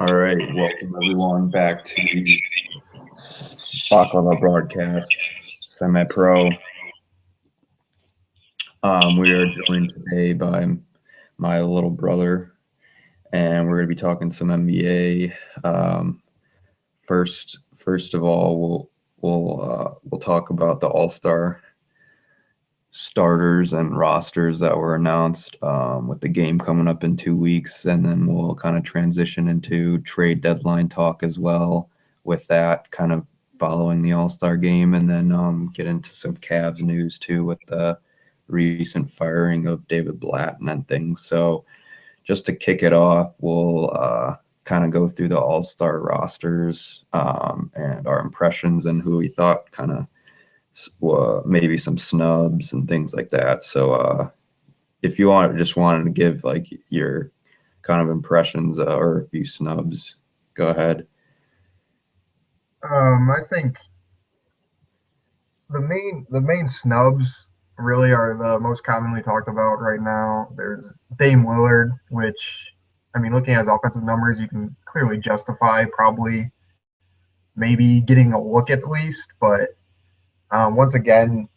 All right, welcome everyone back to the Baklava broadcast, semi-pro. We are joined today by my little brother, and we're going to be talking some NBA. First of all, we'll talk about the All-Star starters and rosters that were announced with the game coming up in 2 weeks, and then we'll kind of transition into trade deadline talk as well with that kind of following the All-Star game, and then get into some Cavs news too with the recent firing of David Blatt and things. So just to kick it off, we'll kind of go through the All-Star rosters and our impressions and who we thought kind of maybe some snubs and things like that. So if you wanted to give like your kind of impressions or a few snubs, go ahead. I think the main snubs really are the most commonly talked about right now. There's Dame Lillard, which I mean, looking at his offensive numbers, you can clearly justify probably maybe getting a look at least. But once again,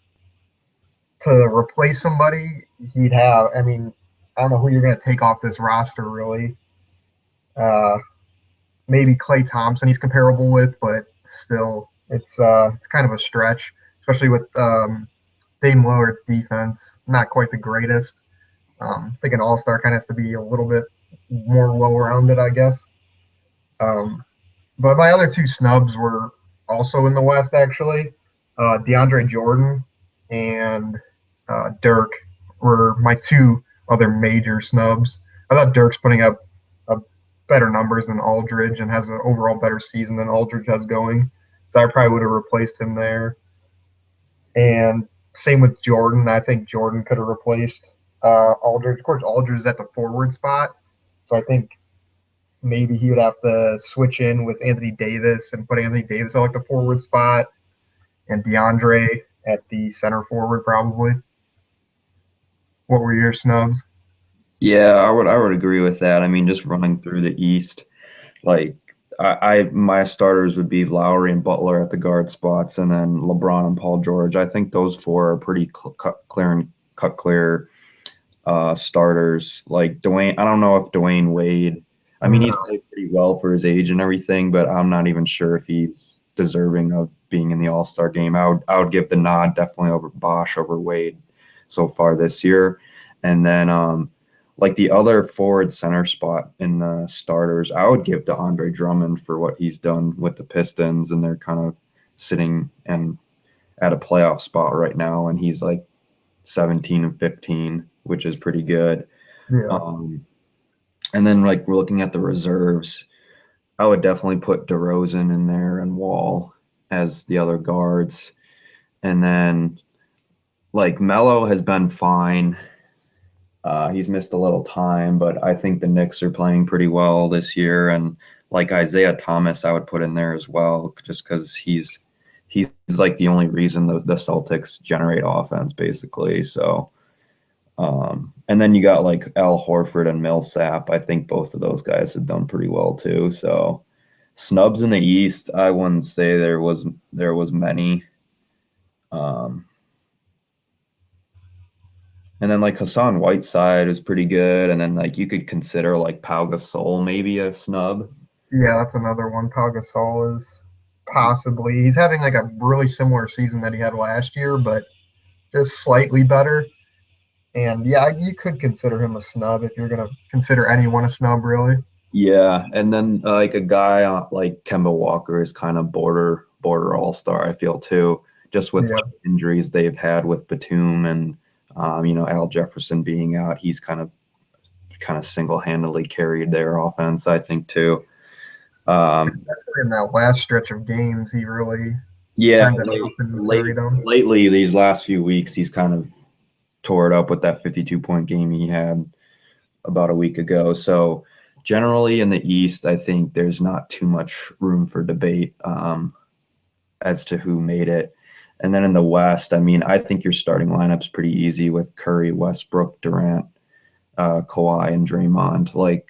to replace somebody, he'd have. I mean, I don't know who you're going to take off this roster really. Uh, Maybe Clay Thompson he's comparable with, but still, it's kind of a stretch, especially with Dame Lillard's defense not quite the greatest. I think an All Star kind of has to be a little bit more well rounded, I guess. But my other two snubs were also in the West, actually. DeAndre Jordan and Dirk were my two other major snubs. I thought Dirk's putting up better numbers than Aldridge and has an overall better season than Aldridge has going. So I probably would have replaced him there. And same with Jordan. I think Jordan could have replaced Aldridge. Of course, Aldridge is at the forward spot. So I think maybe he would have to switch in with Anthony Davis and put Anthony Davis at like the forward spot and DeAndre at the center forward probably. What were your snubs? Yeah, I would agree with that. I mean, just running through the East, like I my starters would be Lowry and Butler at the guard spots, and then LeBron and Paul George. I think those four are pretty cut clear starters. Like Dwayne, I don't know if Dwayne Wade. I mean, he's No. played pretty well for his age and everything, but I'm not even sure if he's deserving of being in the All-Star game. I would give the nod definitely over Bosch over Wade so far this year, and then like the other forward center spot in the starters, I would give to Andre Drummond for what he's done with the Pistons, and they're kind of sitting and at a playoff spot right now, and he's like 17 and 15, which is pretty good. Yeah. Um, and then like we're looking at the reserves, I would definitely put DeRozan in there and Wall as the other guards. And then like Melo has been fine. He's missed a little time, but I think the Knicks are playing pretty well this year. And like Isaiah Thomas, I would put in there as well, just because he's like the only reason the Celtics generate offense, basically. So, and then you got like Al Horford and Millsap. I think both of those guys have done pretty well too. So, snubs in the East, I wouldn't say there was many. Um, and then like Hassan Whiteside is pretty good, and then like you could consider like Pau Gasol maybe a snub. Yeah, that's another one. Pau Gasol is possibly he's having like a really similar season that he had last year, but just slightly better. And yeah, you could consider him a snub if you're gonna consider anyone a snub, really. Yeah, and then like a guy like Kemba Walker is kind of border all star. I feel too, just with Yeah, like injuries they've had with Batum and Al Jefferson being out. He's kind of single handedly carried their offense. I think too. Um, especially in that last stretch of games, he really yeah, turned it up and carried them. lately these last few weeks he's kind of tore it up with that 52-point game he had about a week ago. So generally in the East, I think there's not too much room for debate as to who made it. And then in the West, I mean, I think your starting lineup's pretty easy with Curry, Westbrook, Durant, Kawhi, and Draymond. Like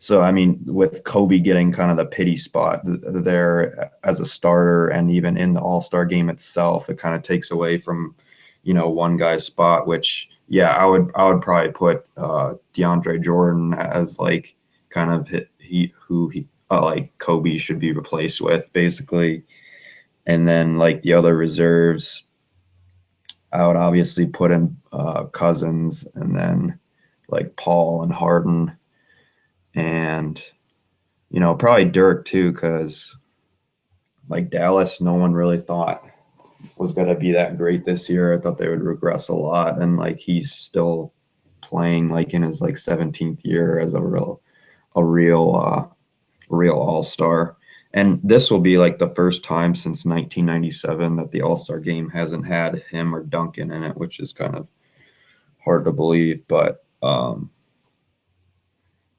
So, I mean, with Kobe getting kind of the pity spot there as a starter and even in the All-Star game itself, it kind of takes away from, one guy's spot, which, yeah, I would probably put DeAndre Jordan as like kind of like Kobe should be replaced with basically. And then like the other reserves, I would obviously put in Cousins and then like Paul and Harden and probably Dirk too, because like Dallas, no one really thought was going to be that great this year. I thought they would regress a lot, and like he's still playing like in his like 17th year as a real All Star. And this will be like the first time since 1997 that the All Star game hasn't had him or Duncan in it, which is kind of hard to believe. But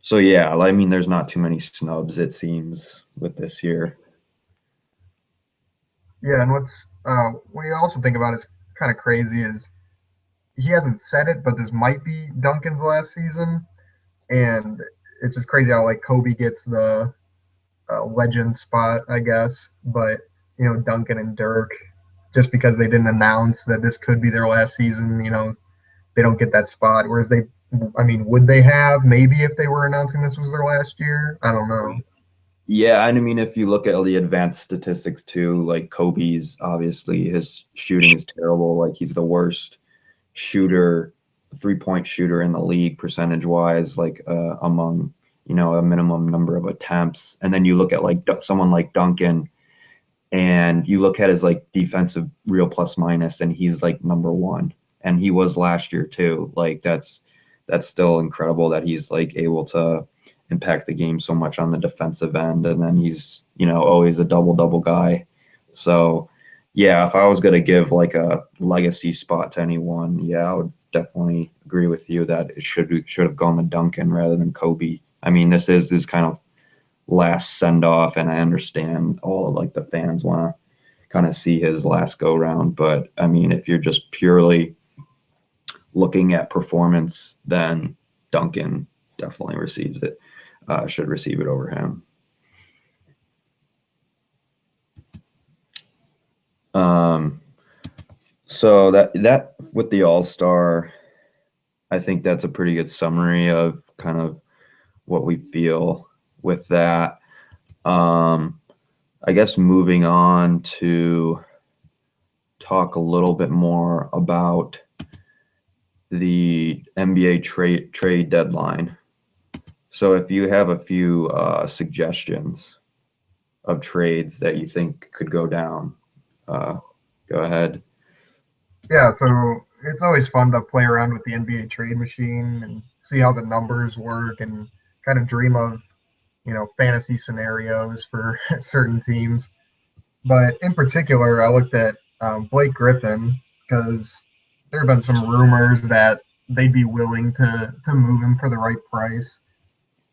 so yeah, I mean, there's not too many snubs it seems with this year. Yeah, and what you also think about is kind of crazy is he hasn't said it, but this might be Duncan's last season, and it's just crazy how like Kobe gets the legend spot, I guess, but Duncan and Dirk, just because they didn't announce that this could be their last season, they don't get that spot. Whereas I mean, would they have maybe if they were announcing this was their last year? I don't know. Yeah, and I mean, if you look at all the advanced statistics too, like Kobe's obviously his shooting is terrible. Like he's the worst shooter, 3-point shooter in the league percentage wise, like among a minimum number of attempts. And then you look at like someone like Duncan, and you look at his like defensive real plus minus, and he's like number one, and he was last year too. Like that's still incredible that he's like able to impact the game so much on the defensive end, and then he's always a double double guy. So yeah, if I was going to give like a legacy spot to anyone, yeah, I would definitely agree with you that it should have gone to Duncan rather than Kobe. I mean, this is this kind of last send off, and I understand all of like the fans want to kind of see his last go round, but I mean, if you're just purely looking at performance, then Duncan definitely receives it. Should receive it over him. Um, so that with the All Star, I think that's a pretty good summary of kind of what we feel with that. Um, I guess moving on to talk a little bit more about the NBA trade deadline. So if you have a few suggestions of trades that you think could go down, uh, go ahead. Yeah, so it's always fun to play around with the NBA trade machine and see how the numbers work and kind of dream of, fantasy scenarios for certain teams. But in particular, I looked at Blake Griffin because there have been some rumors that they'd be willing to move him for the right price.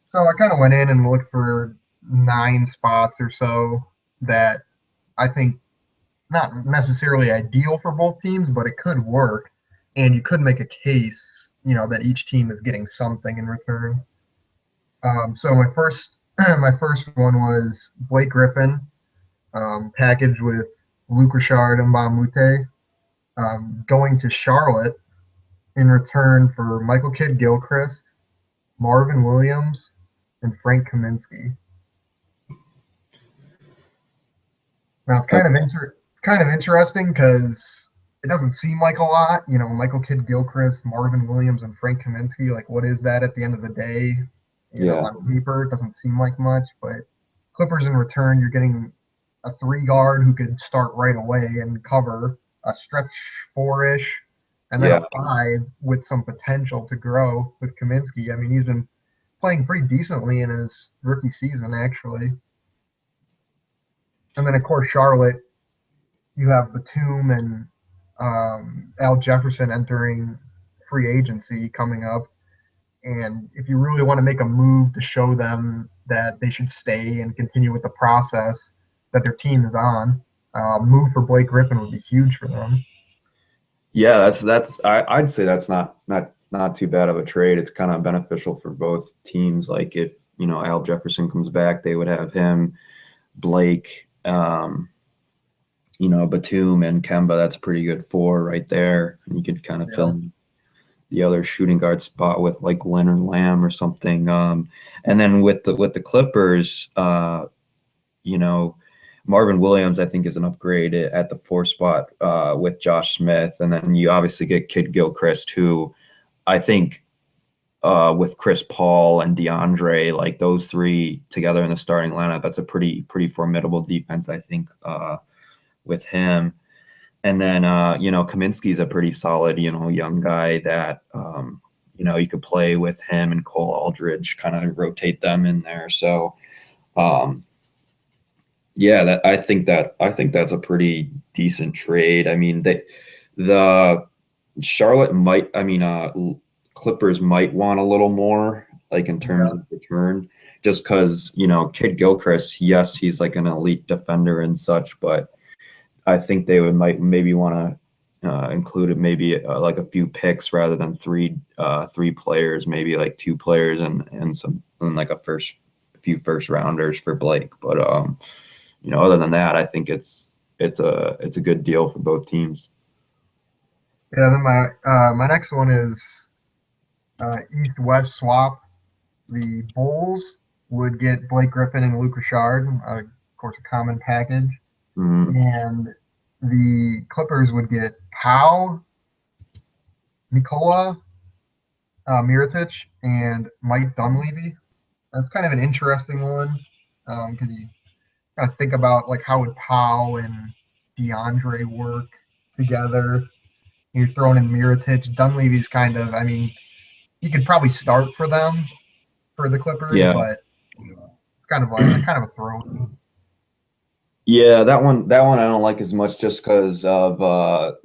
So I kind of went in and looked for 9 spots or so that I think not necessarily ideal for both teams, but it could work, and you could make a case, that each team is getting something in return. So my first my first one was Blake Griffin, packaged with Luke Richard and Mbamute, going to Charlotte in return for Michael Kidd Gilchrist, Marvin Williams, and Frank Kaminsky. Now it's kind of interesting because it doesn't seem like a lot. Michael Kidd Gilchrist, Marvin Williams, and Frank Kaminsky. Like, what is that at the end of the day? Yeah, On paper, it doesn't seem like much, but Clippers in return, you're getting a 3 guard who could start right away and cover a stretch 4-ish, and then a yeah, 5 with some potential to grow with Kaminsky. I mean, he's been playing pretty decently in his rookie season, actually. And then, of course, Charlotte, you have Batum and Al Jefferson entering free agency coming up. And if you really want to make a move to show them that they should stay and continue with the process that their team is on, move for Blake Griffin would be huge for them. yeah. I'd say that's not too bad of a trade. It's kind of beneficial for both teams. Like if Al Jefferson comes back, they would have him, Blake, Batum and Kemba. That's a pretty good four right there. And you could kind of fill Yeah. in the other shooting guard spot with like Leonard Lamb or something. And then with the Clippers, you know, Marvin Williams, I think, is an upgrade at the four spot with Josh Smith, and then you obviously get Kid Gilchrist, who I think with Chris Paul and DeAndre, like those three together in the starting lineup, that's a pretty formidable defense, I think, with him. And then Kaminsky's a pretty solid, young guy that you could play with him and Cole Aldridge, kind of rotate them in there. So um, yeah, I think that's a pretty decent trade. I mean, the Charlotte might, I mean, Clippers might want a little more, like in terms Yeah. of return, just because Kid Gilchrist, yes, he's like an elite defender and such, but I think they would might maybe want to include it maybe like a few picks rather than three players, maybe like two players and some and like a few first rounders for Blake. But other than that, I think it's a good deal for both teams. Yeah. Then my next one is East West swap. The Bulls would get Blake Griffin and Luke Richard, of course, a common package, Mm, and the Clippers would get Powell, Nikola, Mirotic, and Mike Dunleavy. That's kind of an interesting one because you kind of think about like how would Powell and DeAndre work together. You're throwing in Mirotic. Dunleavy's kind of, I mean, he could probably start for them for the Clippers, yeah. but it's kind of a throw. Yeah, that one I don't like as much just because of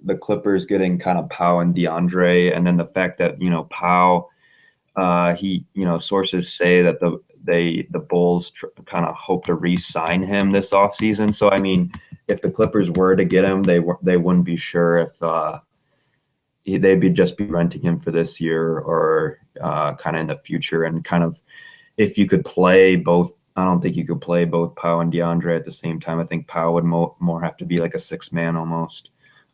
the Clippers getting kind of Powell and DeAndre, and then the fact that Powell, he sources say that the Bulls kind of hope to re-sign him this offseason. So I mean, if the Clippers were to get him, they wouldn't be sure if they'd be just be renting him for this year or kind of in the future, and kind of if you could play both. I don't think you could play both Powell and DeAndre at the same time. I think Powell would more have to be like a six man almost,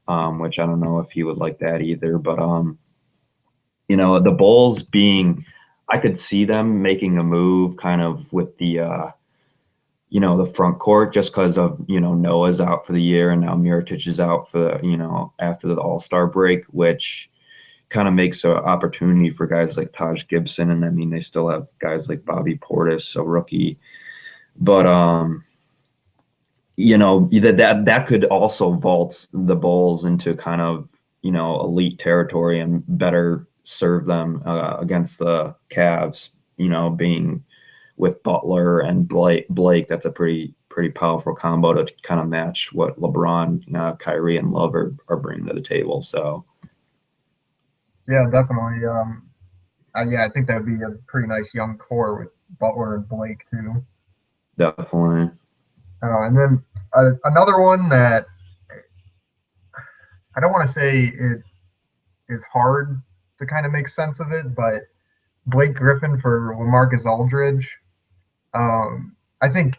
which I don't know if he would like that either. But the Bulls being, I could see them making a move kind of with the front court just because of Noah's out for the year and now Mirotic is out for after the All Star break, which kind of makes an opportunity for guys like Taj Gibson, and I mean they still have guys like Bobby Portis, a rookie, but that could also vault the Bulls into kind of elite territory and better serve them against the Cavs. Being with Butler and Blake, that's a pretty powerful combo to kind of match what LeBron, Kyrie, and Love are bringing to the table. So Yeah, definitely. Yeah, I think that would be a pretty nice young core with Butler and Blake too. definitely, And then another one that I don't want to say it is hard to kind of make sense of it, but Blake Griffin for LaMarcus Aldridge. I think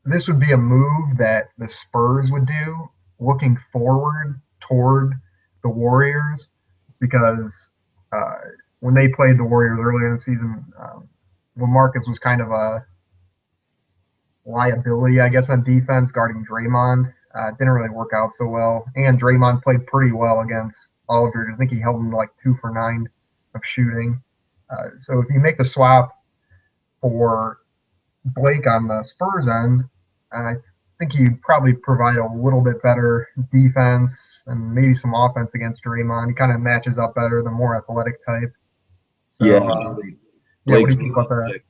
this would be a move that the Spurs would do looking forward toward the Warriors because uh, when they played the Warriors earlier in the season, LaMarcus was kind of a liability, I guess, on defense guarding Draymond. Didn't really work out so well. And Draymond played pretty well against Aldridge. I think he held him to like 2 for 9 of shooting. So if you make the swap for Blake on the Spurs end, I think he'd probably provide a little bit better defense and maybe some offense against Draymond. He kind of matches up better, the more athletic type. yeah. So, yeah, what do Blake's you think about that? 26.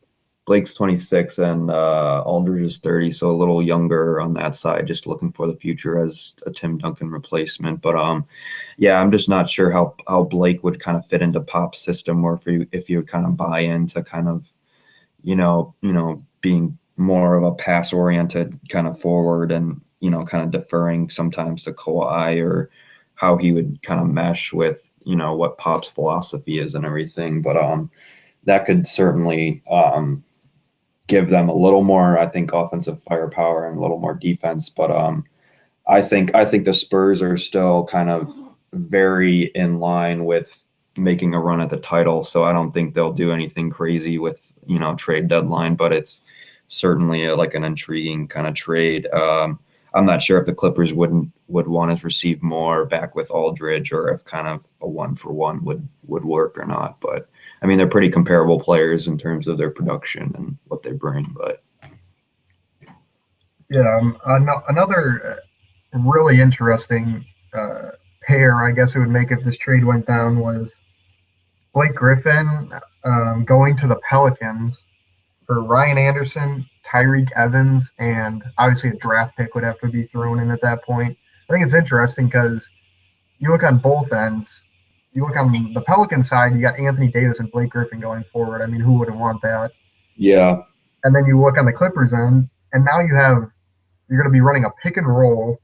Blake's 26 and Aldridge is 30, so a little younger on that side. Just looking for the future as a Tim Duncan replacement. But yeah, I'm just not sure how Blake would kind of fit into Pop's system, or if you would kind of buy into kind of being more of a pass oriented kind of forward and kind of deferring sometimes to Kawhi, or how he would kind of mesh with what Pop's philosophy is and everything. But that could certainly give them a little more, I think, offensive firepower and a little more defense. But I think the Spurs are still kind of very in line with making a run at the title. So I don't think they'll do anything crazy with trade deadline, but it's certainly like an intriguing kind of trade. I'm not sure if the Clippers would want to receive more back with Aldridge, or if kind of a 1-for-1 would work or not. But I mean, they're pretty comparable players in terms of their production and what they bring. But Yeah, another really interesting pair, I guess it would make if this trade went down, was Blake Griffin going to the Pelicans for Ryan Anderson, Tyreek Evans, and obviously a draft pick would have to be thrown in at that point. I think it's interesting because you look on both ends. You look on the Pelican side, you got Anthony Davis and Blake Griffin going forward. I mean, who wouldn't want that? yeah, And then you look on the Clippers end, and now you're going to be running a pick and roll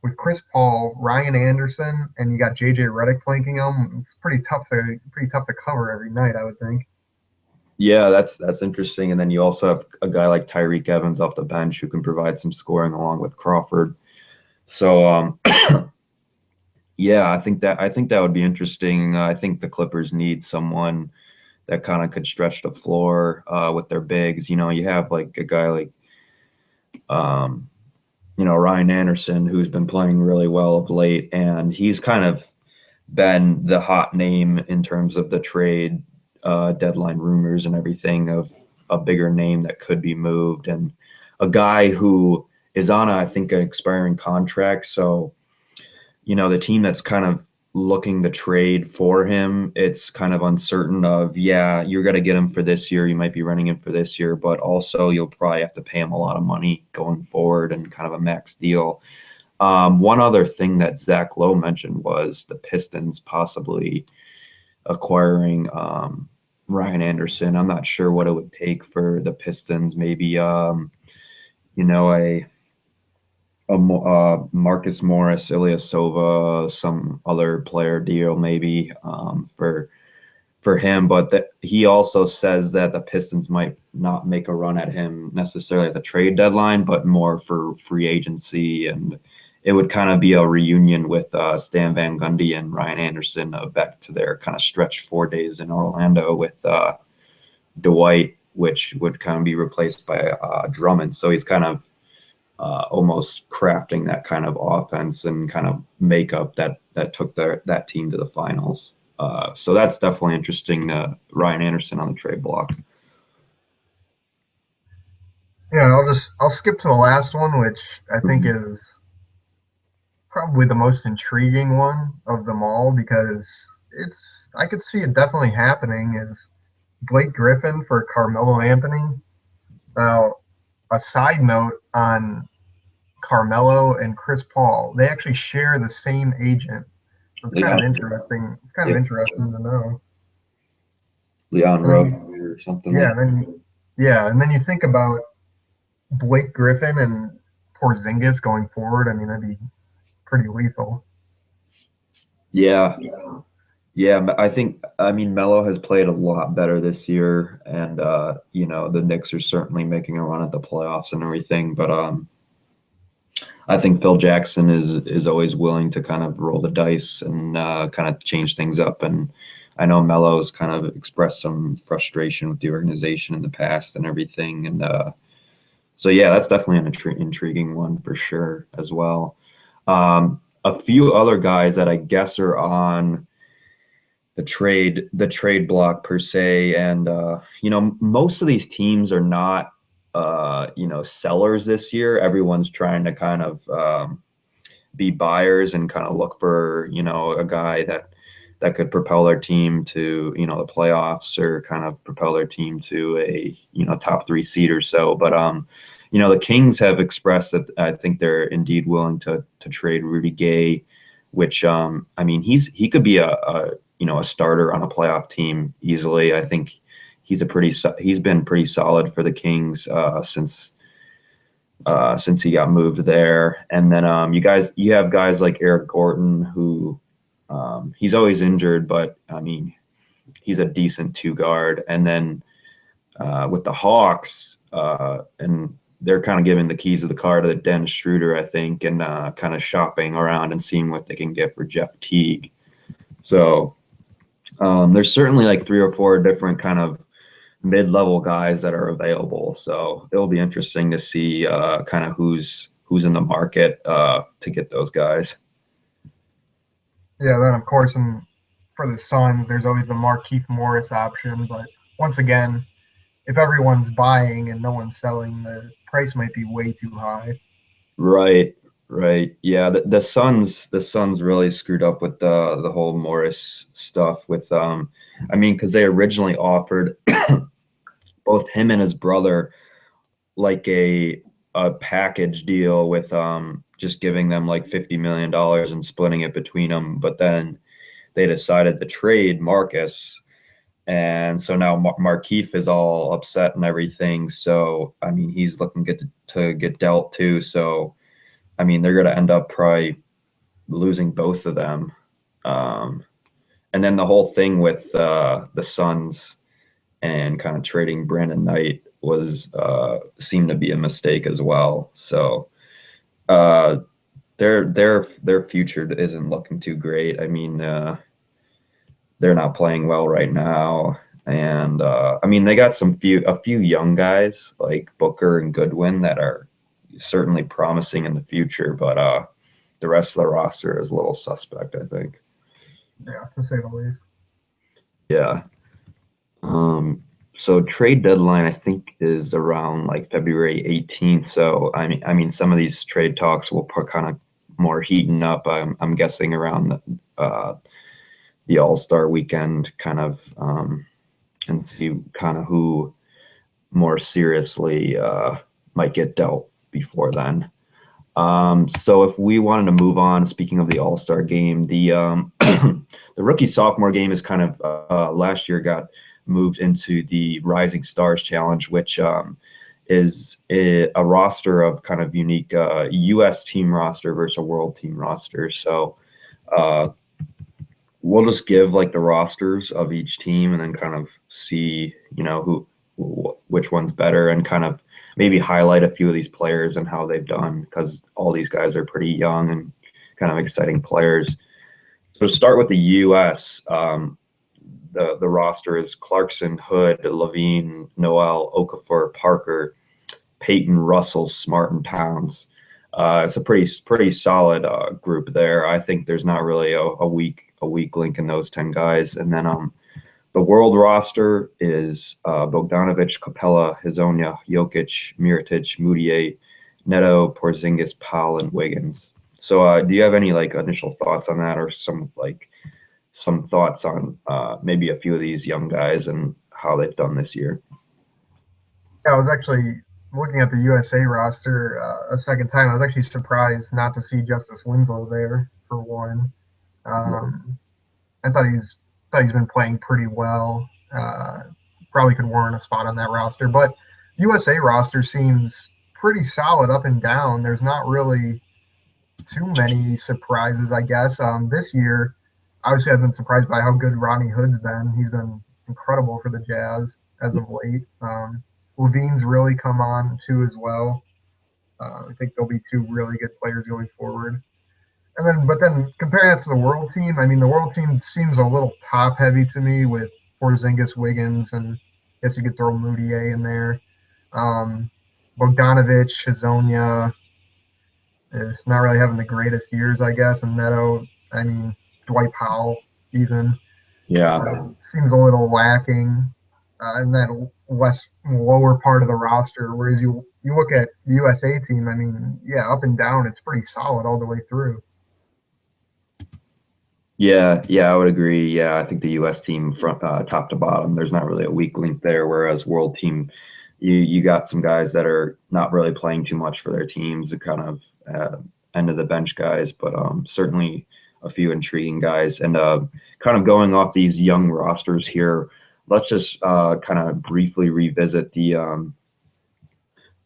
with Chris Paul, Ryan Anderson, and you got JJ Redick flanking them. It's pretty tough to cover every night, I would think. yeah, that's interesting. And then you also have a guy like Tyreek Evans off the bench who can provide some scoring along with Crawford. So yeah, I think that would be interesting. I think the Clippers need someone that kind of could stretch the floor with their bigs. You have like a guy like um, Ryan Anderson, who's been playing really well of late, and he's kind of been the hot name in terms of the trade deadline rumors and everything, of a bigger name that could be moved, and a guy who is on I think an expiring contract. So the team that's kind of looking to trade for him, it's kind of uncertain of, yeah, you're going to get him for this year. You might be running him for this year, but also you'll probably have to pay him a lot of money going forward and kind of a max deal. One other thing that Zach Lowe mentioned was the Pistons possibly acquiring Ryan Anderson. I'm not sure what it would take for the Pistons. Maybe you know a Marcus Morris, Ilyasova, some other player deal maybe for him. But he also says that the Pistons might not make a run at him necessarily at the trade deadline, but more for free agency, and it would kind of be a reunion with Stan Van Gundy and Ryan Anderson back to their kind of stretch 4 days in Orlando with Dwight, which would kind of be replaced by Drummond. So he's kind of almost crafting that kind of offense and kind of makeup that took that team to the finals. So that's definitely interesting. Ryan Anderson on the trade block. Yeah, I'll skip to the last one, which I think Mhm. is probably the most intriguing one of them all because it's I could see it definitely happening is Blake Griffin for Carmelo Anthony. Now, a side note on Carmelo and Chris Paul, they actually share the same agent. So it's kind of Leon, interesting. It's kind of yep, interesting to know. Leon And Rose then or something yeah, like. and then yeah, and then you think about Blake Griffin and Porzingis going forward. I mean, that'd be pretty lethal. Yeah, yeah. I mean Melo has played a lot better this year, and the Knicks are certainly making a run at the playoffs and everything. But I think Phil Jackson is always willing to kind of roll the dice and kind of change things up. And I know Melo's kind of expressed some frustration with the organization in the past and everything. And so yeah, that's definitely an intriguing one for sure as well. A few other guys that I guess are on the trade block per se, and most of these teams are not sellers this year. Everyone's trying to kind of be buyers and kind of look for a guy that could propel their team to the playoffs, or kind of propel their team to a top three seed or so. But the Kings have expressed that I think they're indeed willing to trade Rudy Gay, which I mean he could be a starter on a playoff team easily. I think he's been pretty solid for the Kings since he got moved there. And then you have guys like Eric Gordon, who he's always injured, but I mean he's a decent two guard. And then with the Hawks, and they're kind of giving the keys of the car to Dennis Schroeder, I think, and kind of shopping around and seeing what they can get for Jeff Teague. So there's certainly like 3 or 4 different kind of mid-level guys that are available. So it'll be interesting to see kind of who's in the market to get those guys. Yeah, then of course, and for the Suns, there's always the Markeith Morris option. But once again, if everyone's buying and no one's selling, the price might be way too high. Right, right. Yeah, the Suns really screwed up with the whole Morris stuff with I mean, because they originally offered both him and his brother like a package deal with just giving them like $50 million and splitting it between them, but then they decided to trade Marcus. And so now Markeith is all upset and everything. So I mean, he's looking good to get dealt too. So I mean, they're going to end up probably losing both of them. Um, and then the whole thing with the Suns and kind of trading Brandon Knight was seemed to be a mistake as well. So uh, their future isn't looking too great. I mean, they're not playing well right now. And I mean, they got a few young guys like Booker and Goodwin that are certainly promising in the future, but the rest of the roster is a little suspect, I think. Yeah, to say the least. Yeah. Um, so trade deadline, I think, is around like February 18th. So I mean, some of these trade talks will put kind of more heating up. I'm guessing around the All-Star weekend, kind of, and see kind of who more seriously might get dealt before then. So if we wanted to move on, speaking of the All-Star game, the rookie sophomore game is kind of last year got moved into the Rising Stars Challenge, which is a roster of kind of unique U.S. team roster versus a world team roster. So uh, we'll just give like the rosters of each team and then kind of see, which one's better, and kind of maybe highlight a few of these players and how they've done, because all these guys are pretty young and kind of exciting players. So to start with the U.S., the roster is Clarkson, Hood, Levine, Noel, Okafor, Parker, Peyton, Russell, Smart, and Towns. It's a pretty solid group there. I think there's not really a weak link in those 10 guys. And then the world roster is Bogdanovic, Capella, Hazonia, Jokic, Mirotic, Moutier, Neto, Porzingis, Powell, and Wiggins. So do you have any like initial thoughts on that, or some thoughts on maybe a few of these young guys and how they've done this year? Yeah, I was actually looking at the USA roster a second time. I was actually surprised not to see Justice Winslow there for one. Um, I thought he's been playing pretty well. Probably could warrant a spot on that roster, but USA roster seems pretty solid up and down. There's not really too many surprises, I guess. This year, obviously, I've been surprised by how good Rodney Hood's been. He's been incredible for the Jazz as of late. Levine's really come on too as well. I think they'll be two really good players going forward. But then comparing it to the world team, I mean, the world team seems a little top heavy to me with Porzingis, Wiggins, and I guess you could throw Moutier in there. Um, Bogdanovic, Hazonia, is not really having the greatest years, I guess. And Neto, I mean, Dwight Powell, even Yeah. seems a little lacking in that lower part of the roster. Whereas you look at the USA team, I mean, yeah, up and down, it's pretty solid all the way through. Yeah, I would agree. Yeah, I think the U.S. team from top to bottom, there's not really a weak link there. Whereas world team, you got some guys that are not really playing too much for their teams, and kind of end of the bench guys, but certainly a few intriguing guys. And kind of going off these young rosters here, let's just kind of briefly revisit the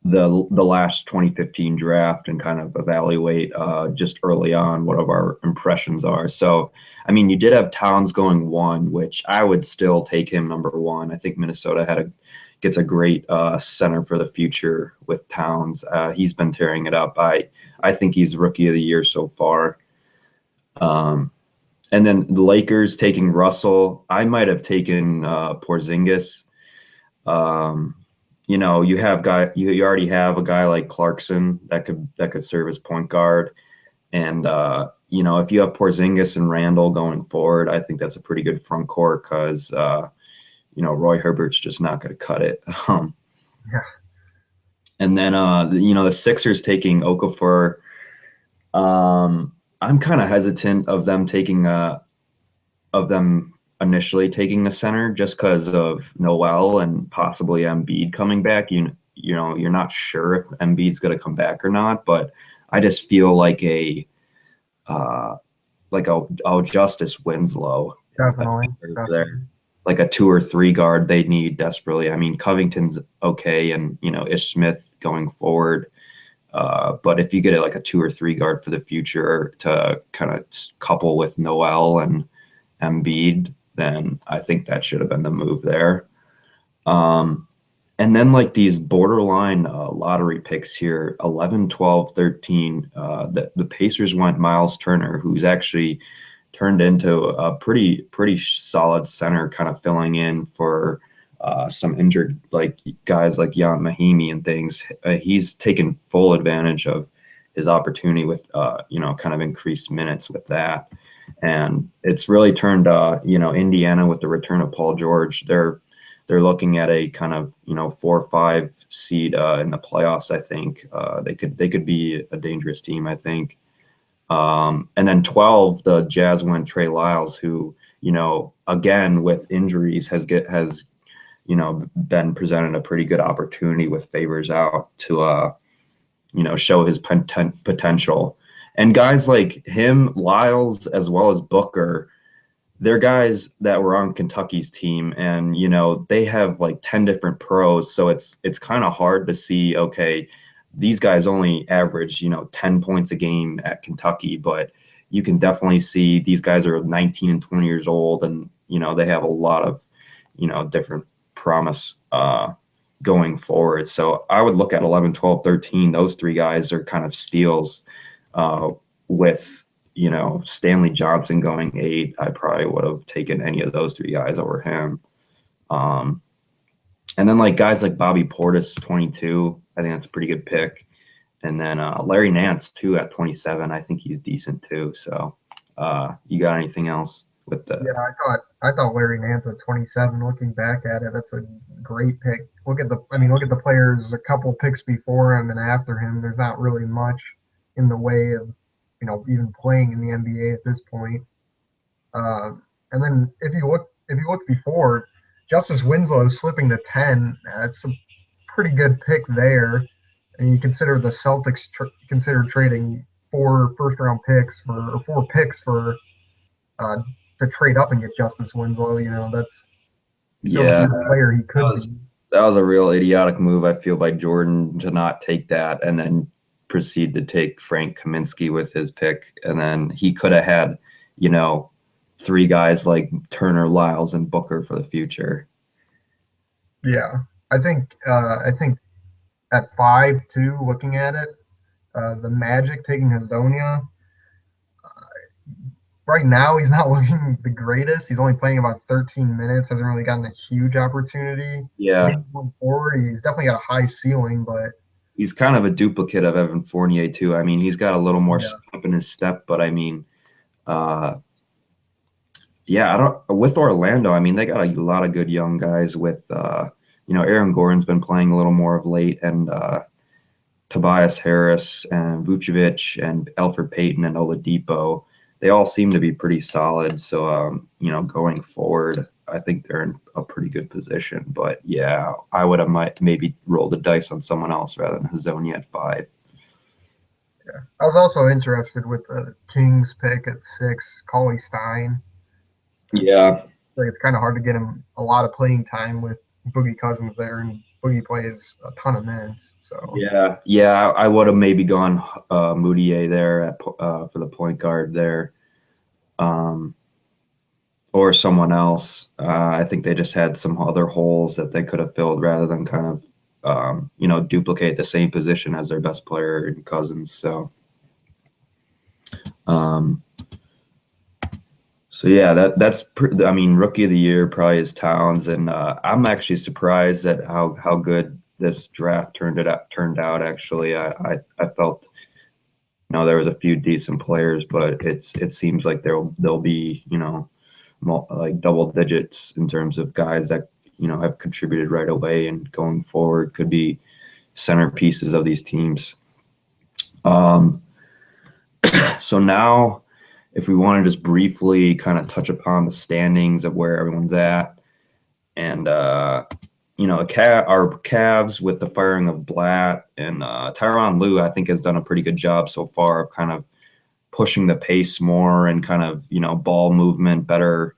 last 2015 draft and kind of evaluate just early on what of our impressions are. So, I mean, you did have Towns going one, which I would still take him number one. I think Minnesota had gets a great center for the future with Towns. He's been tearing it up. I think he's rookie of the year so far. Um, and then the Lakers taking Russell. I might have taken Porzingis. Um, you already have a guy like Clarkson that could serve as point guard. And if you have Porzingis and Randall going forward, I think that's a pretty good front court because Roy Herbert's just not going to cut it. Yeah, And then the Sixers taking Okafor. I'm kind of hesitant of them initially taking the center just because of Noel and possibly Embiid coming back. You're not sure if Embiid's going to come back or not, but I just feel uh, like a Justice Winslow is the best definitely, player over there. definitely. Like a 2 or 3 guard they need desperately. I mean, Covington's okay, and Ish Smith going forward. But if you get it like a 2 or 3 guard for the future to kind of couple with Noel and Embiid, then I think that should have been the move there. Um, and then like these borderline lottery picks here, 11, 12, 13. The Pacers went Miles Turner, who's actually turned into a pretty solid center, kind of filling in for some injured like guys like Jan Mahimi and things. He's taken full advantage of his opportunity with kind of increased minutes with that, and it's really turned Indiana with the return of Paul George. They're looking at a kind of 4 or 5 seed in the playoffs. I think they could be a dangerous team. I think. And then 12, the Jazz went Trey Lyles, who, again with injuries has been presented a pretty good opportunity with Favors out to show his potential. And guys like him, Lyles, as well as Booker, they're guys that were on Kentucky's team, and they have like 10 different pros, so it's kind of hard to see, okay, these guys only average 10 points a game at Kentucky, but you can definitely see these guys are 19 and 20 years old, and they have a lot of different promise going forward. So I would look at 11, 12, 13. Those 3 guys are kind of steals with Stanley Johnson going 8. I probably would have taken any of those 3 guys over him. Um, and then like guys like Bobby Portis, 22. I think that's a pretty good pick. And then Larry Nance too at 27. I think he's decent too. So you got anything else with the? Yeah, I thought Larry Nance at 27. Looking back at it, that's a great pick. Look at the players a couple picks before him and after him. There's not really much in the way of even playing in the NBA at this point. Uh, and then if you look before, Justice Winslow slipping to 10. That's a pretty good pick there. And you consider the Celtics consider trading 4 first round picks or 4 picks for uh, to trade up and get Justice Winslow. That's shows Yeah, you the player he that could was be. that was a real idiotic move, I feel, by Jordan to not take that and then proceed to take Frank Kaminsky with his pick. And then he could have had, you know, 3 guys like Turner, Lyles, and Booker for the future. Yeah, I think at 5 too. Looking at it, the Magic taking Hazonia. Right now, he's not looking the greatest. He's only playing about 13 minutes. Hasn't really gotten a huge opportunity. Yeah, Maybe going forward, he's definitely got a high ceiling, but he's kind of a duplicate of Evan Fournier too. I mean, he's got a little more yeah, spin up in his step, but I mean, uh, yeah, I don't with Orlando. I mean, they got a lot of good young guys with Aaron Gordon's been playing a little more of late, and Tobias Harris and Vucevic and Alfred Payton and Oladipo. They all seem to be pretty solid. So going forward, I think they're in a pretty good position. But yeah, I would have maybe rolled the dice on someone else rather than Hazonia at 5. yeah. I was also interested with the Kings pick at 6, Cauley Stein. It's Yeah, like it's kind of hard to get him a lot of playing time with Boogie Cousins there, and Boogie plays a ton of minutes. So yeah. I would have maybe gone Moutier there for the point guard there. Um, or someone else. I think they just had some other holes that they could have filled rather than kind of duplicate the same position as their best player in Cousins. Um, so yeah, I mean, rookie of the year probably is Towns, and I'm actually surprised at how good this draft turned out. Actually, I felt there was a few decent players, but it seems like there'll be like double digits in terms of guys that have contributed right away and going forward could be centerpieces of these teams. Um, so now, if we want to just briefly kind of touch upon the standings of where everyone's at, and our Cavs with the firing of Blatt and Tyronn Lue, I think has done a pretty good job so far of kind of pushing the pace more and kind of ball movement better,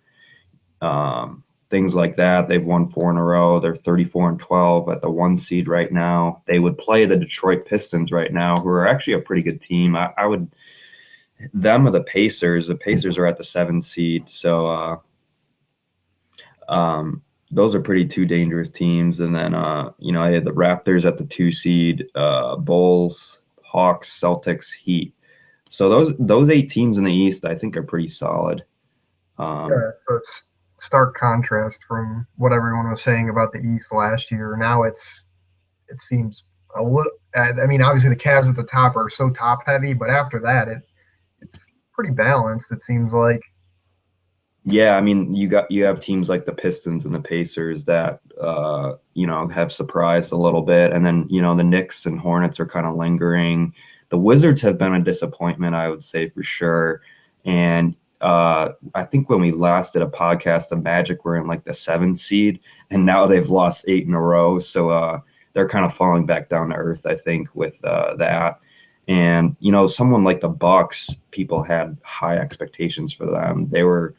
things like that. They've won 4 in a row. They're 34-12 at the 1 seed right now. They would play the Detroit Pistons right now, who are actually a pretty good team. I would them or the Pacers. The Pacers are at the 7 seed, so those are pretty two dangerous teams. And then I had the Raptors at the 2 seed, Bulls, Hawks, Celtics, Heat. So those 8 teams in the East, I think, are pretty solid. Um, Yeah, so it's stark contrast from what everyone was saying about the East last year. Now it seems a little. I mean, obviously the Cavs at the top are so top heavy, but after that, it's pretty balanced. It seems like. Yeah, I mean, you have teams like the Pistons and the Pacers that have surprised a little bit, and then the Knicks and Hornets are kind of lingering. The Wizards have been a disappointment, I would say for sure. And I think when we last did a podcast, the Magic were in like the 7 seed, and now they've lost 8 in a row. So they're kind of falling back down to earth, I think, with that. And someone like the Bucks, people had high expectations for them. They were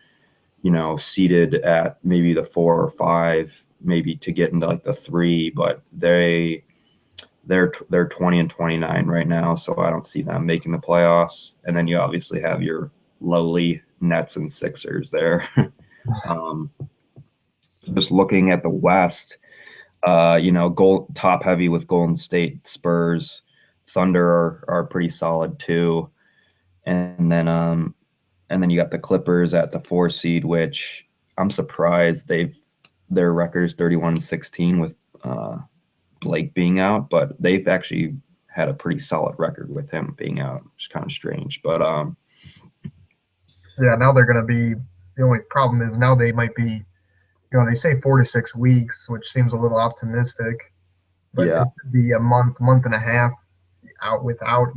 seated at maybe the 4 or 5, maybe to get into like the 3, but they're 20-29 right now, so I don't see them making the playoffs. And then you obviously have your lowly Nets and Sixers there. um, just looking at the West, gold top heavy with Golden State, Spurs, Thunder are pretty solid too, and then you got the Clippers at the 4 seed, which I'm surprised their record is 31-16 with Blake being out, but they've actually had a pretty solid record with him being out, which is kind of strange. But Yeah, now they're going to be. The only problem is now they might be. They say 4 to 6 weeks, which seems a little optimistic, but yeah, it could be a month and a half out without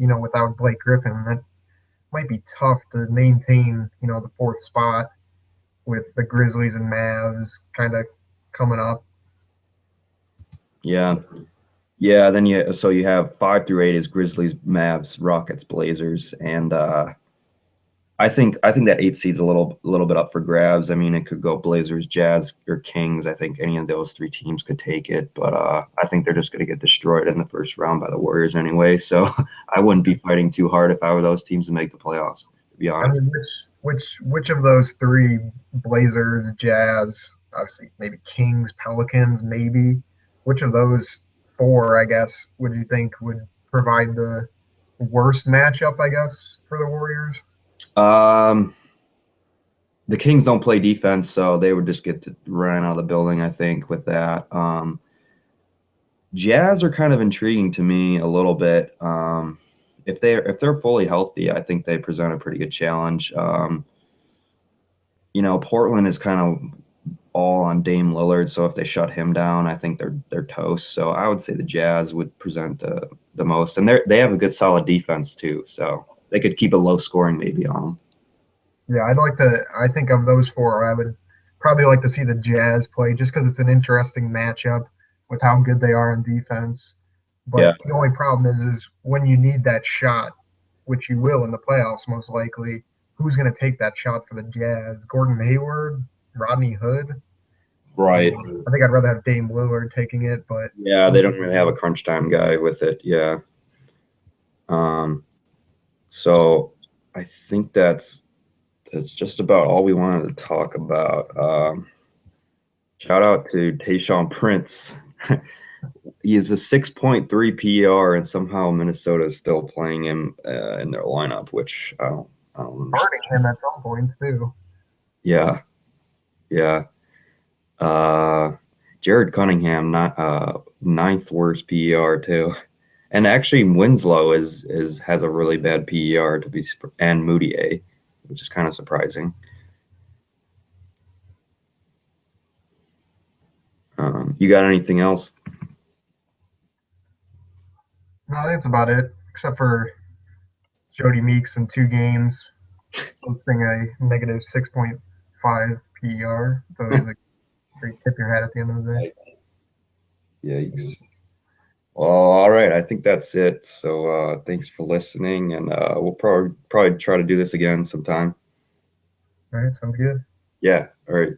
Blake Griffin. That might be tough to maintain, the fourth spot with the Grizzlies and Mavs kind of coming up. yeah, yeah. Then you have 5 through 8 is Grizzlies, Mavs, Rockets, Blazers, and I think that 8 seed's a little bit up for grabs. I mean, it could go Blazers, Jazz, or Kings. I think any of those 3 teams could take it, but I think they're just going to get destroyed in the first round by the Warriors anyway. So I wouldn't be fighting too hard if I were those teams to make the playoffs, to be I honest. mean, which of those three, Blazers, Jazz, obviously maybe Kings, Pelicans, maybe, which of those four, I guess, would you think would provide the worst matchup, I guess, for the Warriors? Um, the Kings don't play defense, so they would just get to run out of the building. I think with that. Jazz are kind of intriguing to me a little bit. If they're fully healthy, I think they present a pretty good challenge. Portland is kind of all on Dame Lillard, so if they shut him down, I think they're toast. So I would say the Jazz would present the most, and they have a good solid defense too, so they could keep a low scoring maybe on them. Yeah, I'd like to. I think of those four, I would probably like to see the Jazz play just because it's an interesting matchup with how good they are on defense. Yeah, But the only problem is when you need that shot, which you will in the playoffs most likely, who's going to take that shot for the Jazz? Gordon Hayward, Rodney Hood. right. I think I'd rather have Dame Lillard taking it, but Yeah, they don't really have a crunch time guy with it. Yeah. Um, so I think that's just about all we wanted to talk about. Shout out to Tayshaun Prince. He is a 6.3 PER, and somehow Minnesota is still playing him in their lineup, which I don't Starting understand. him at some points too. Yeah, yeah. Uh, Jared Cunningham, not ninth worst PER too, and actually Winslow is has a really bad PER to be and Moutier, which is kind of surprising. You got anything else? No, I think that's about it, except for Jody Meeks in 2 games, posting a negative 6.5 PER. So he's a great tip your hat at the end of the day. Yikes. Well, all right. I think that's it. So thanks for listening, and we'll probably try to do this again sometime. All right, sounds good. Yeah. All right.